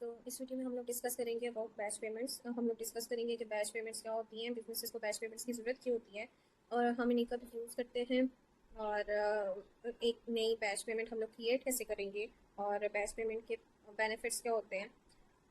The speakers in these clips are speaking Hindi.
तो इस वीडियो में हम लोग डिस्कस करेंगे अबाउट बैच पेमेंट्स। हम लोग डिस्कस करेंगे कि बैच पेमेंट्स क्या होती हैं, बिजनेसेस को बैच पेमेंट्स की ज़रूरत क्यों होती है और हम इन्हीं कब यूज़ करते हैं, और एक नई बैच पेमेंट हम लोग क्रिएट कैसे करेंगे और बैच पेमेंट के बेनिफिट्स क्या होते हैं।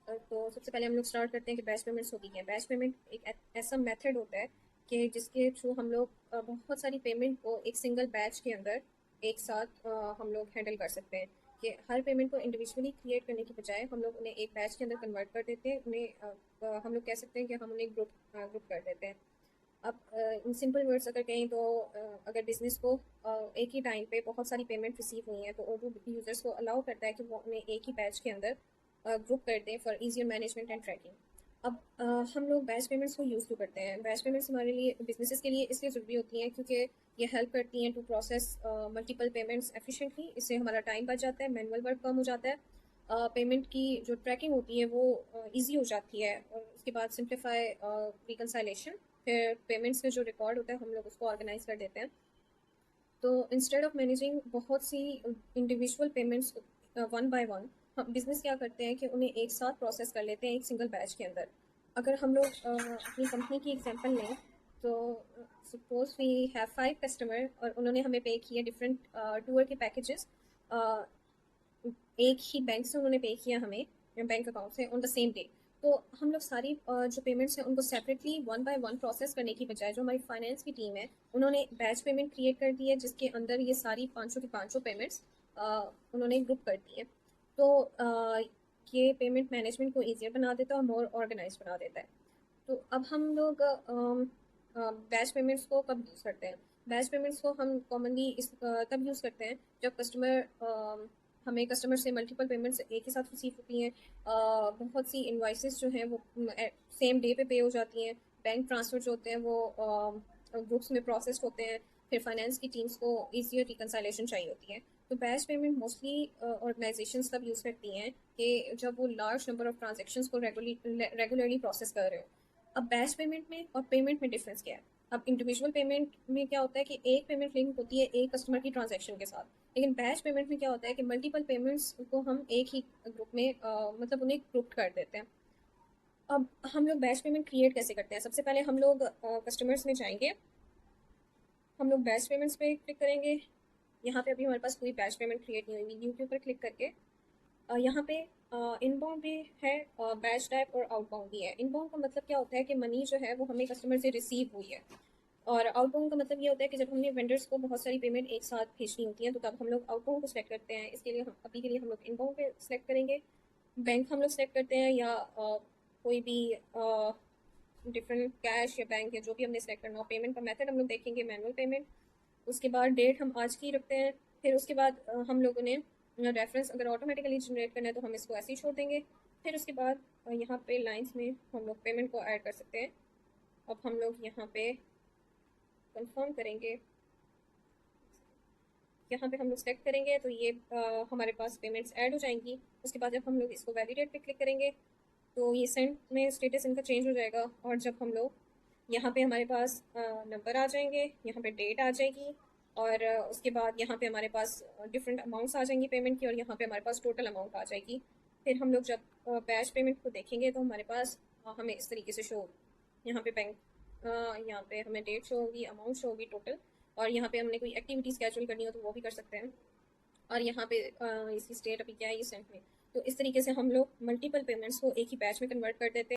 तो सबसे पहले हम लोग स्टार्ट करते हैं कि बैच पेमेंट्स होती हैं। बैच पेमेंट एक ऐसा मेथड होता है कि जिसके थ्रू हम लोग बहुत सारी पेमेंट को एक सिंगल बैच के अंदर एक साथ हम लोग हैंडल कर सकते हैं। कि हर पेमेंट को इंडिविजुअली क्रिएट करने की बजाय हम लोग उन्हें एक बैच के अंदर कन्वर्ट कर देते हैं। उन्हें हम लोग कह सकते हैं कि हम उन्हें ग्रुप ग्रुप कर देते हैं। अब इन सिंपल वर्ड्स अगर कहें तो अगर बिजनेस को एक ही टाइम पे बहुत सारी पेमेंट रिसीव हुई हैं तो वो यूजर्स को अलाउ करता है कि वो उन्हें एक ही बैच के अंदर ग्रुप कर दें for easier management and tracking. अब हम लोग बैच पेमेंट्स को यूज़ क्यों करते हैं? बैच पेमेंट्स हमारे लिए बिजनेसेस के लिए इसलिए ज़रूरी होती हैं क्योंकि ये हेल्प करती हैं to process multiple payments efficiently. इससे हमारा टाइम बच जाता है, मैनुअल वर्क कम हो जाता है, पेमेंट की जो ट्रैकिंग होती है वो ईजी हो जाती है, और उसके बाद सिंप्लीफाई रिकनसाइलेशन। फिर पेमेंट्स में जो रिकॉर्ड होता है हम लोग उसको ऑर्गेनाइज कर देते हैं। तो इंस्टेड ऑफ मैनेजिंग बहुत सी individual payments one by one, हम बिजनेस क्या करते हैं कि उन्हें एक साथ प्रोसेस कर लेते हैं एक सिंगल बैच के अंदर। अगर हम लोग अपनी कंपनी की एग्जांपल लें तो सपोज वी हैव 5 कस्टमर और उन्होंने हमें पे किया डिफरेंट टूर के पैकेजेस। एक ही बैंक से उन्होंने पे किया हमें, बैंक अकाउंट से ऑन द सेम डे। तो हम लोग सारी जो पेमेंट्स हैं उनको separately one by one process करने की बजाय जो हमारी फाइनेंस की टीम है उन्होंने बैच पेमेंट क्रिएट कर दी है जिसके अंदर ये सारी 500 की 500 पेमेंट्स उन्होंने ग्रुप कर दी है। तो ये पेमेंट मैनेजमेंट को ईजियर बना देता है और मोर ऑर्गेनाइज बना देता है। तो अब हम लोग बैच पेमेंट्स को कब यूज़ करते हैं? बैच पेमेंट्स को हम कॉमनली तब यूज़ करते हैं जब हमें कस्टमर से मल्टीपल पेमेंट्स एक ही साथ रिसीव होती हैं। बहुत सी इन्वाइसेस जो हैं वो सेम डे पे हो जाती हैं। बैंक ट्रांसफ़र जो होते हैं वो ग्रुप्स में प्रोसेस्ड होते हैं। फिर फाइनेंस की टीम्स को ईजियर रिकनसाइलेशन चाहिए होती है। तो बैच पेमेंट मोस्टली ऑर्गेनाइजेशंस तब यूज़ करती हैं कि जब वो लार्ज नंबर ऑफ ट्रांजेक्शन्स को रेगुलरली प्रोसेस कर रहे हो। अब बैच पेमेंट में और पेमेंट में डिफरेंस क्या है? अब इंडिविजुअल पेमेंट में क्या होता है कि एक पेमेंट लिंक होती है एक कस्टमर की ट्रांजैक्शन के साथ, लेकिन बैच पेमेंट में क्या होता है कि मल्टीपल पेमेंट्स को हम एक ही ग्रुप में मतलब उन्हें ग्रुप कर देते हैं। अब हम लोग बैच पेमेंट क्रिएट कैसे करते हैं? सबसे पहले हम लोग कस्टमर्स में जाएंगे, हम लोग बैच पेमेंट्स पे क्लिक करेंगे। यहाँ पे अभी हमारे पास कोई बैच पेमेंट क्रिएट नहीं हुई, न्यू के ऊपर क्लिक करके यहाँ पे इनबाउंड भी है, बैच टाइप और आउटबाउंड भी है। इनबाउंड का मतलब क्या होता है कि मनी जो है वो हमें कस्टमर से रिसीव हुई है, और आउटबाउंड का मतलब ये होता है कि जब हमने वेंडर्स को बहुत सारी पेमेंट एक साथ भेजनी होती है तो तब हम लोग आउटबाउंड को सिलेक्ट करते हैं। इसके लिए हम अभी के लिए हम लोग इनबाउंड पे सिलेक्ट करेंगे। बैंक हम लोग सेलेक्ट करते हैं या कोई भी डिफरेंट कैश या बैंक या जो भी हमने सेलेक्ट करना हो। पेमेंट का मेथड हम लोग देखेंगे मैनुअल पेमेंट। उसके बाद डेट हम आज की रखते हैं। फिर उसके बाद हम लोगों ने रेफरेंस अगर ऑटोमेटिकली जनरेट करना है तो हम इसको ऐसे ही छोड़ देंगे। फिर उसके बाद यहाँ पे लाइंस में हम लोग पेमेंट को ऐड कर सकते हैं। अब हम लोग यहाँ पे कंफर्म करेंगे, यहाँ पे हम लोग सेलेक्ट करेंगे तो ये हमारे पास पेमेंट्स ऐड हो जाएंगी। उसके बाद जब हम लोग इसको वैलिडेट पे क्लिक करेंगे तो ये सेंड में स्टेटस इनका चेंज हो जाएगा, और जब हम लोग यहाँ पे हमारे पास नंबर आ जाएंगे, यहाँ पे डेट आ जाएगी, और उसके बाद यहाँ पे हमारे पास डिफरेंट अमाउंट्स आ जाएंगी पेमेंट की, और यहाँ पे हमारे पास टोटल अमाउंट आ जाएगी। फिर हम लोग जब बैच पेमेंट को देखेंगे तो हमारे पास हमें इस तरीके से शो होगी। यहाँ पे बैंक यहाँ पे हमें डेट शो होगी, अमाउंट शो होगी टोटल, और यहाँ पे हमने कोई एक्टिविटी स्केड्यूल करनी हो तो वो भी कर सकते हैं। और यहाँ पे इसकी स्टेट अभी क्या है, ये सेंट में। तो इस तरीके से हम लोग मल्टीपल पेमेंट्स को एक ही बैच में कन्वर्ट कर देते हैं।